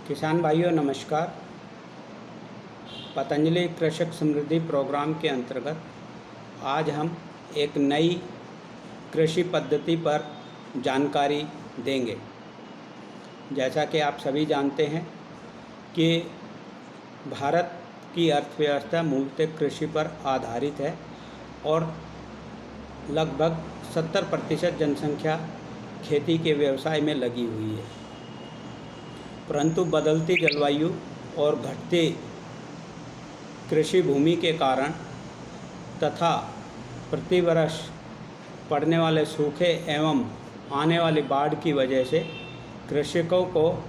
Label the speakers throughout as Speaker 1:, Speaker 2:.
Speaker 1: किसान भाइयों नमस्कार। पतंजलि कृषक समृद्धि प्रोग्राम के अंतर्गत आज हम एक नई कृषि पद्धति पर जानकारी देंगे। जैसा कि आप सभी जानते हैं कि भारत की अर्थव्यवस्था मूलतः कृषि पर आधारित है और लगभग 70% जनसंख्या खेती के व्यवसाय में लगी हुई है। परंतु बदलती जलवायु और घटती कृषि भूमि के कारण तथा प्रतिवर्ष पड़ने वाले सूखे एवं आने वाली बाढ़ की वजह से कृषकों को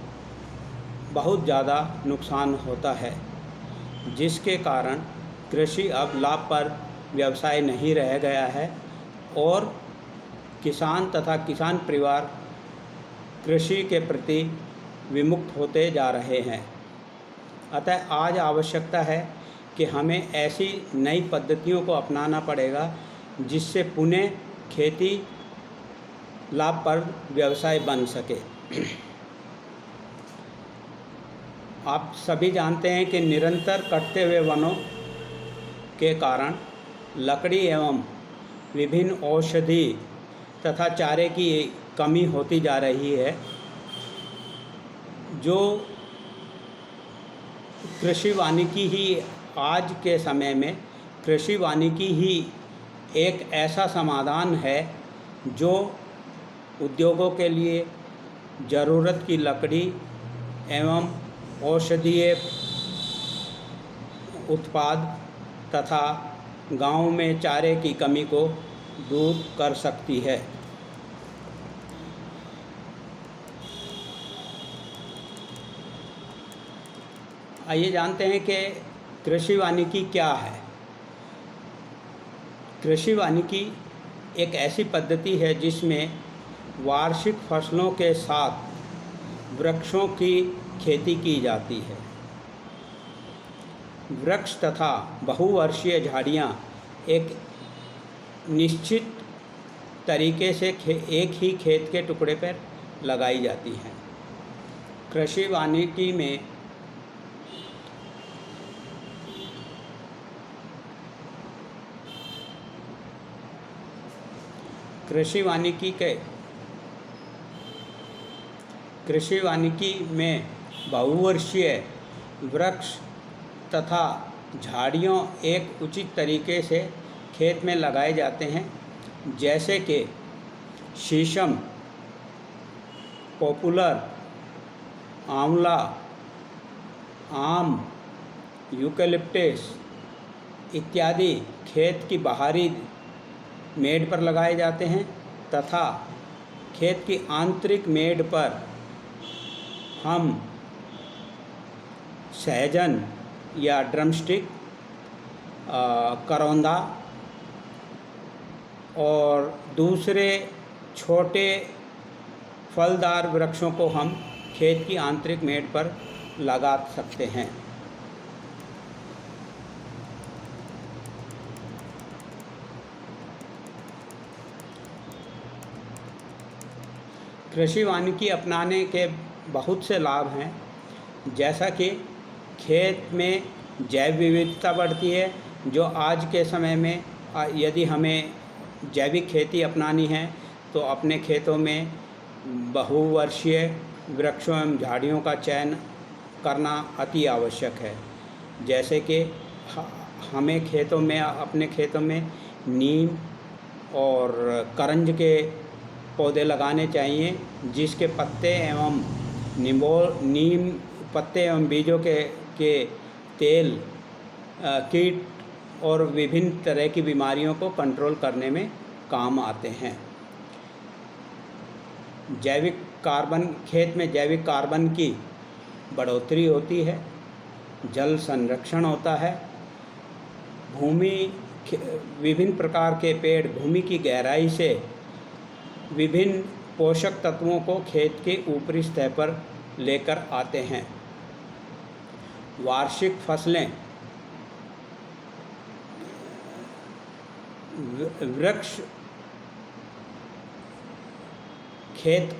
Speaker 1: बहुत ज़्यादा नुकसान होता है, जिसके कारण कृषि अब लाभप्रद व्यवसाय नहीं रह गया है और किसान तथा किसान परिवार कृषि के प्रति विमुक्त होते जा रहे हैं। अतः आज आवश्यकता है कि हमें ऐसी नई पद्धतियों को अपनाना पड़ेगा जिससे पुनः खेती लाभप्रद व्यवसाय बन सके। आप सभी जानते हैं कि निरंतर कटते हुए वनों के कारण लकड़ी एवं विभिन्न औषधि तथा चारे की कमी होती जा रही है, जो कृषि वानिकी ही आज के समय में कृषि वानिकी ही एक ऐसा समाधान है जो उद्योगों के लिए ज़रूरत की लकड़ी एवं औषधीय उत्पाद तथा गांव में चारे की कमी को दूर कर सकती है। आइए जानते हैं कि कृषि वानिकी क्या है। कृषि वानिकी एक ऐसी पद्धति है जिसमें वार्षिक फसलों के साथ वृक्षों की खेती की जाती है। वृक्ष तथा बहुवर्षीय झाड़ियाँ एक निश्चित तरीके से एक ही खेत के टुकड़े पर लगाई जाती हैं। कृषि वानिकी में कृषि वानिकी में बहुवर्षीय वृक्ष तथा झाड़ियों एक उचित तरीके से खेत में लगाए जाते हैं, जैसे कि शीशम, पॉपुलर, आंवला, आम, यूकेलिप्टस इत्यादि खेत की बाहरी मेड़ पर लगाए जाते हैं तथा खेत की आंतरिक मेड़ पर हम सहजन या ड्रमस्टिक, करौंदा और दूसरे छोटे फलदार वृक्षों को हम खेत की आंतरिक मेड़ पर लगा सकते हैं। कृषि वानिकी अपनाने के बहुत से लाभ हैं, जैसा कि खेत में जैव विविधता बढ़ती है, जो आज के समय में यदि हमें जैविक खेती अपनानी है तो अपने खेतों में बहुवर्षीय वृक्षों एवं झाड़ियों का चयन करना अति आवश्यक है। जैसे कि हमें अपने खेतों में नीम और करंज के पौधे लगाने चाहिए, जिसके पत्ते एवं नीम पत्ते एवं बीजों के तेल कीट और विभिन्न तरह की बीमारियों को कंट्रोल करने में काम आते हैं। खेत में जैविक कार्बन की बढ़ोतरी होती है, जल संरक्षण होता है, विभिन्न प्रकार के पेड़ भूमि की गहराई से विभिन्न पोषक तत्वों को खेत के ऊपरी सतह पर लेकर आते हैं। वार्षिक फसलें वृक्ष खेत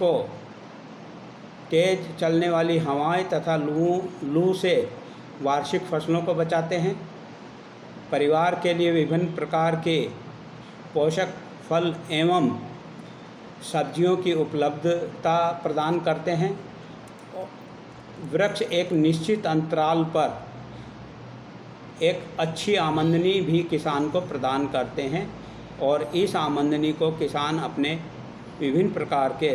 Speaker 1: तेज़ चलने वाली हवाएं तथा लू से वार्षिक फसलों को बचाते हैं। परिवार के लिए विभिन्न प्रकार के पोषक फल एवं सब्जियों की उपलब्धता प्रदान करते हैं। वृक्ष एक निश्चित अंतराल पर एक अच्छी आमदनी भी किसान को प्रदान करते हैं और इस आमदनी को किसान अपने विभिन्न प्रकार के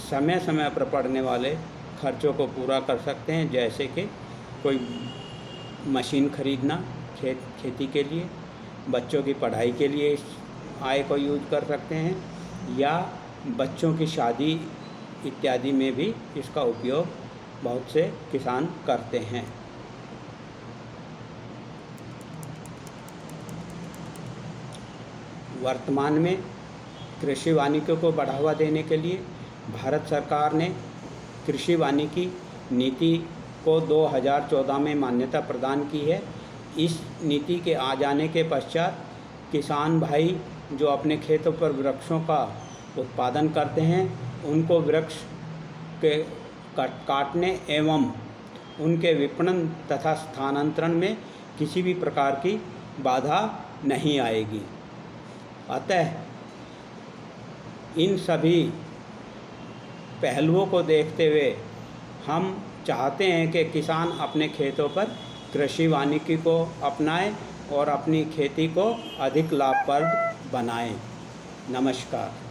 Speaker 1: समय समय पर पड़ने वाले खर्चों को पूरा कर सकते हैं, जैसे कि कोई मशीन खरीदना खेती के लिए, बच्चों की पढ़ाई के लिए इस आय को यूज कर सकते हैं, या बच्चों की शादी इत्यादि में भी इसका उपयोग बहुत से किसान करते हैं। वर्तमान में कृषि वानिकी को बढ़ावा देने के लिए भारत सरकार ने कृषि वानिकी नीति को 2014 में मान्यता प्रदान की है। इस नीति के आ जाने के पश्चात किसान भाई जो अपने खेतों पर वृक्षों का उत्पादन करते हैं, उनको वृक्ष के काटने एवं उनके विपणन तथा स्थानांतरण में किसी भी प्रकार की बाधा नहीं आएगी। अतः इन सभी पहलुओं को देखते हुए हम चाहते हैं कि किसान अपने खेतों पर कृषि वानिकी को अपनाएं और अपनी खेती को अधिक लाभप्रद बनाएं। नमस्कार।